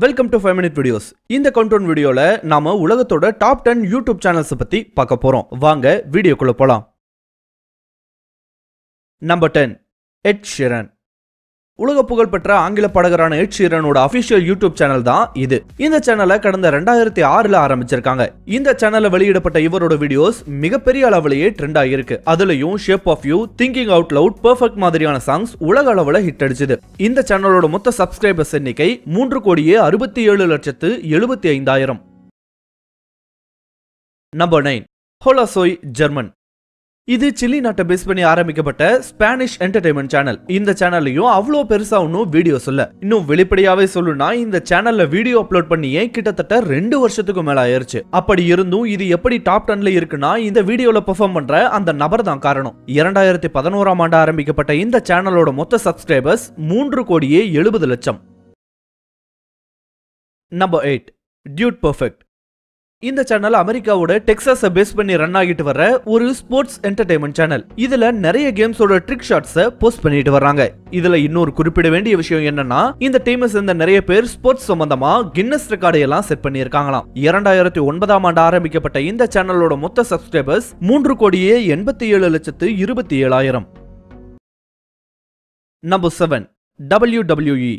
Welcome to 5 minute videos. இந்த countdown வீடியோல நாம உலகத்தோட டாப் 10 யூடியூப் சேனல்ஸ் பத்தி பார்க்க போறோம். வாங்க வீடியோக்குள்ள போலாம். நம்பர் 10 எட் ஷீரன். உலக புகழ்பெற்ற ஆங்கில பாடகரான எட் ஷீரனோட அபிஷியல் யூடியூப் சேனல் தான் இது. இந்த சேனலை கடந்த 2006ல ஆரம்பிச்சிருக்காங்க. இந்த சேனல்ல வெளியிடப்பட்ட இவரோட வீடியோஸ் மிகப்பெரிய அளவிலேயே ட்ரெண்ட் ஆகியிருக்கு. அதுலயும் shape of you, thinking out loud, perfect மாதிரியான சாங்ஸ் உலக அளவுல ஹிட் அடிச்சது. இந்த சேனலோட மொத்த சப்ஸ்கிரைபர்ஸ் எண்ணிக்கை 3,67,75,000. Number 9 hola soy German. இது சிலி நாட்டை பேஸ் பண்ணி ஆரம்பிக்கப்பட்ட ஸ்பானிஷ் என்டர்டைன்மெண்ட் சேனல். இந்த சேனல்லையும் அவ்வளோ பெருசா ஒன்னும் வீடியோஸ் இல்ல. இன்னும் வெளிப்படையாவே சொல்லணும்னா இந்த சேனல்ல வீடியோ அப்லோட் பண்ணியே கிட்டத்தட்ட 2 வருஷத்துக்கு மேல ஆயிருச்சு. அப்படி இருந்தும் இது எப்படி டாப் 10ல இருக்குன்னா இந்த வீடியோல பெர்ஃபார்ம் பண்ற அந்த நபர் தான் காரணம். 2011ஆம் ஆண்டு ஆரம்பிக்கப்பட்ட இந்த சேனலோட மொத்த சப்ஸ்கிரைபர்ஸ் 3,70,00,000. Number 8 Dude perfect. இந்த சேனல் அமெரிக்காவோட டெக்சாஸை பேஸ் பண்ணி ரன் ஆகிட்டு வர ஒரு ஸ்போர்ட்ஸ் என்டர்டைன்மெண்ட் சேனல். இதுல நிறைய கேம்ஸோட ட்ரிக் ஷாட்ஸை போஸ்ட் பண்ணிட்டு வர்றாங்க. இதுல இன்னொரு குறிப்பிட வேண்டிய விஷயம் என்னன்னா இந்த டீமை சேர்ந்த நிறைய பேர் ஸ்போர்ட்ஸ் சம்பந்தமா கின்னஸ் ரெக்கார்டை எல்லாம் செட் பண்ணியிருக்காங்களாம். 2009ஆம் ஆண்டு ஆரம்பிக்கப்பட்ட இந்த சேனலோட மொத்த சப்ஸ்கிரைபர்ஸ் 3,87,27,000. Number 7 WWE.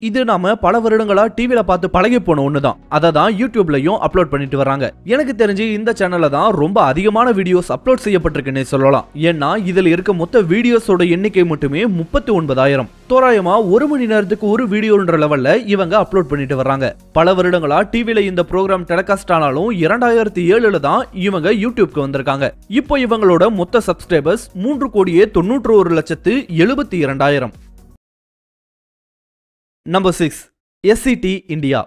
இது நாம பல வருடங்களா டிவில பார்த்து பழகி போன ஒண்ணுதான். அதை தான் யூடியூப்லயும் அப்லோட் பண்ணிட்டு வராங்க. எனக்கு தெரிஞ்சு இந்த சேனல்ல தான் ரொம்ப அதிகமான வீடியோஸ் அப்லோட் செய்யப்பட்டிருக்குன்னு சொல்லலாம். ஏன்னா இதுல இருக்க மொத்த வீடியோஸோட எண்ணிக்கை மட்டுமே 39,000. தோராயமா 1 மணி நேரத்துக்கு ஒரு வீடியோன்ற லெவல்ல இவங்க அப்லோட் பண்ணிட்டு வர்றாங்க. பல வருடங்களா டிவில இந்த ப்ரோக்ராம் டெலிகாஸ்ட் ஆனாலும் 2007ல தான் இவங்க யூடியூப்க்கு வந்திருக்காங்க. இப்போ இவங்களோட மொத்த சப்ஸ்கிரைபர்ஸ் 3,91,72,000. Number 6 SCT India.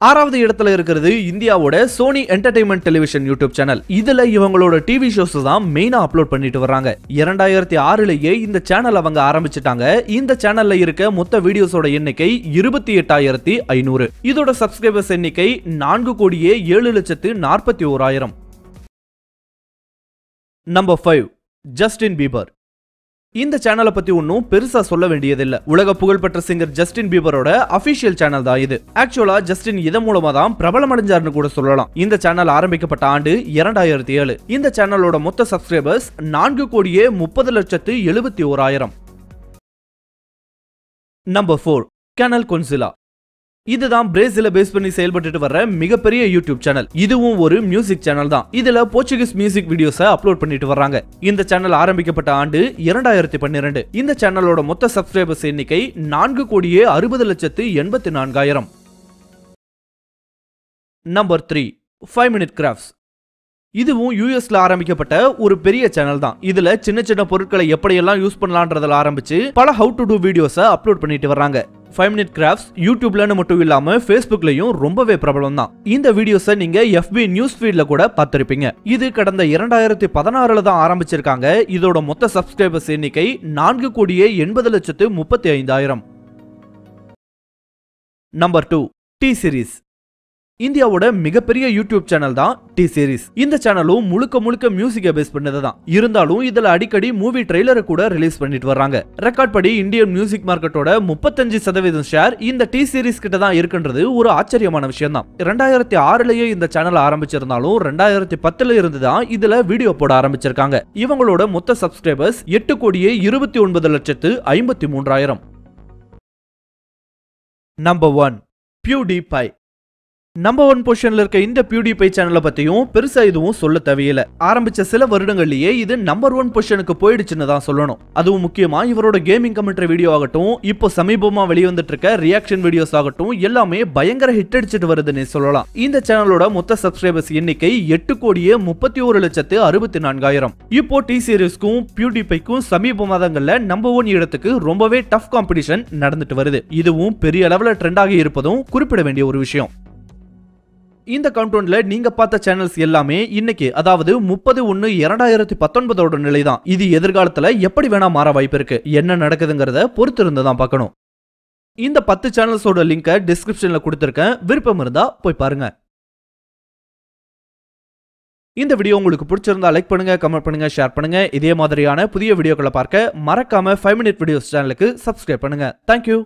6வது இடத்துல இருக்கிறது இந்தியாவோட Sony entertainment television YouTube channel. இதுல இவங்களோட டிவி ஷோஸ் தான் மெயினா அப்லோட் பண்ணிட்டு வர்றாங்க. 2006லயே இந்த சேனல் அவங்க ஆரம்பிச்சிட்டாங்க. இந்த சேனல்ல இருக்க மொத்த வீடியோஸோட எண்ணிக்கை 28,500. இதோட சப்ஸ்கிரைபர்ஸ் எண்ணிக்கை 4,07,41,000. Number 5 Justin Bieber. இந்த சேனலை பத்தி ஒன்னும் பெருசா சொல்ல வேண்டியதில்லை. உலக புகழ்பெற்ற சிங்கர் ஜஸ்டின் பீபரோட அபிஷியல் சேனல் தான் இது. ஆக்சுவலா ஜஸ்டின் இதன் மூலமா தான் பிரபலம் அடைஞ்சார்னு கூட சொல்லலாம். இந்த சேனல் ஆரம்பிக்கப்பட்ட ஆண்டு 2007. இந்த சேனலோட மொத்த சப்ஸ்கிரைபர்ஸ் 4,30,71,000. Number 4 canal கொன்சிலா. இதுதான் பிரேசில பேஸ் பண்ணி செயல்பட்டு வர்ற மிகப்பெரிய யூடியூப் சேனல். இதுவும் ஒரு மியூசிக் சேனல் தான். இதுல போர்ச்சுகீஸ் மியூசிக் வீடியோஸை அப்லோட் பண்ணிட்டு வர்றாங்க. இந்த சேனல் ஆரம்பிக்கப்பட்ட ஆண்டு 2012. இந்த சேனலோட மொத்த சப்ஸ்கிரைபர்ஸ் எண்ணிக்கை 4,60,84,000. Number 3 5 minute crafts. இதுவும் யூஎஸ்ல ஆரம்பிக்கப்பட்ட ஒரு பெரிய சேனல் தான். இதுல சின்ன சின்ன பொருட்களை எப்படியெல்லாம் யூஸ் பண்ணலாம்ன்றதுல ஆரம்பிச்சு பல ஹவு டு டூ வீடியோஸை அப்லோட் பண்ணிட்டு வர்றாங்க. 5 minute crafts யூடியூப்லன்னு மட்டும் இல்லாம ஃபேஸ்புக்லயும் ரொம்பவே பிரபலம் தான். இந்த வீடியோஸை நீங்க FB நியூஸ் ஃபீட்ல கூட பார்த்திருப்பீங்க. இது கடந்த 2016ல தான் ஆரம்பிச்சிருக்காங்க. இதோட மொத்த சப்ஸ்கிரைபர்ஸ் எண்ணிக்கை 4,80,35,000. Number 2 T series. இந்தியாவோட மிகப்பெரிய யூடியூப் சேனல் தான் டி சீரிஸ். இந்த சேனலும் முழுக்க மியூசிக்கை பேஸ் பண்ணது தான். இருந்தாலும் இதுல அடிக்கடி மூவி ட்ரெய்லரை கூட ரிலீஸ் பண்ணிட்டு வர்றாங்க. ரெக்கார்ட் படி இந்தியன் மியூசிக் மார்க்கெட்டோட 35% ஷேர் இந்த டி சீரிஸ் கிட்ட தான் இருக்குன்றது ஒரு ஆச்சரியமான விஷயம் தான். 2006லயே இந்த சேனல் ஆரம்பிச்சிருந்தாலும் 2010ல இருந்து தான் இதுல வீடியோ போட ஆரம்பிச்சிருக்காங்க. இவங்களோட மொத்த சப்ஸ்கிரைபர்ஸ் 8,29,53,000. Number 1 PewDiePie. நம்பர் 1 பொசிஷன்ல இருக்க இந்த PewDiePie சேனலை பத்தியும் பெருசா எதுவும் சொல்ல தேவையில்லை. ஆரம்பிச்ச சில வருடங்கள்லயே இது நம்பர் 1 பொசிஷனுக்கு போயிடுச்சுன்னு தான் சொல்லணும். அதுவும் முக்கியமா இவரோட கேமிங் கமெண்ட்ரி வீடியோ ஆகட்டும், இப்போ சமீபமா வெளிவந்துட்டு இருக்க ரியாக்ஷன் வீடியோஸ் ஆகட்டும், எல்லாமே பயங்கர ஹிட் அடிச்சிட்டு வருதுன்னு சொல்லலாம். இந்த சேனலோட மொத்த சப்ஸ்கிரைபர்ஸ் எண்ணிக்கை 8,31,64,000. இப்போ டி சீரிஸ்க்கும் PewDiePieக்கும் சமீப மாதங்கள்ல நம்பர் 1 இடத்துக்கு ரொம்பவே டஃப் காம்படிஷன் நடந்துட்டு வருது. இதுவும் பெரிய அளவுல ட்ரெண்ட் ஆகி இருப்பதும் குறிப்பிட வேண்டிய ஒரு விஷயம். இந்த கவுண்டவுன்ல நீங்க பார்த்த சேனல்ஸ் எல்லாமே இன்னைக்கு, அதாவது 30/1/2019 நிலைதான். இது எதிர்காலத்துல எப்படி வேணா மாற வாய்ப்பு இருக்கு. என்ன நடக்குதுங்கிறத பொறுத்து இருந்து தான் பார்க்கணும். இந்த 10 சேனல்ஸோட லிங்கை டிஸ்கிரிப்ஷன்ல கொடுத்திருக்கேன். விருப்பம் இருந்தா போய் பாருங்க. இந்த வீடியோ உங்களுக்கு பிடிச்சிருந்தா லைக் பண்ணுங்க, கமெண்ட் பண்ணுங்க, ஷேர் பண்ணுங்க. இதே மாதிரியான புதிய வீடியோக்களை பார்க்க மறக்காம 5 minute videos சேனலுக்கு சப்ஸ்கிரைப் பண்ணுங்க. Thank you.